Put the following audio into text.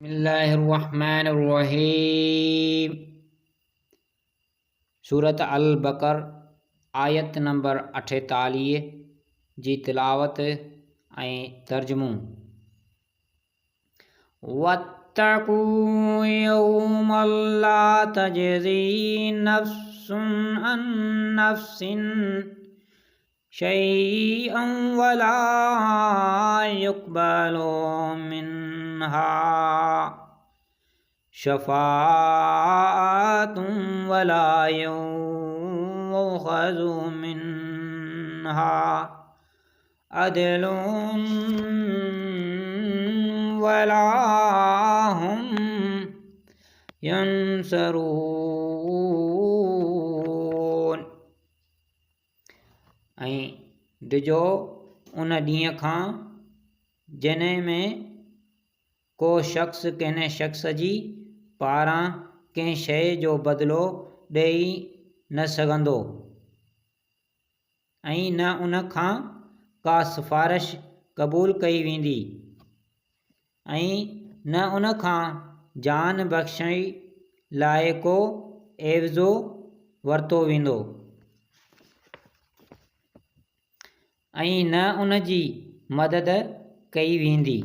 बिस्मिल्लाहिर्रहमानिर्रहीम। सूरत अल बकर आयत नंबर 48 जी तिलावत ऐं तर्जुमो। वत्तकू यौमन ला तजज़ी नफ्सुन अन नफ्सिन शैअन वला युक़बलु मिन्हा शफ़ाअतुन वला युख़ज़ु मिन्हा अदलुन वला हुम यंसरून। ऐं डिजो उन ॾींहं खां जंहिं में को शख़्स कंहिं शख़्स जी पारां कंहिं शइ जो बदिलो ॾेई न सघंदो ऐं न उन खां का सिफ़ारिश क़बूल कई वेंदी ऐं न उन खां जान बख़्शण लाइ को एवज़ो वरितो वेंदो ऐं न उन जी मदद कई वेंदी।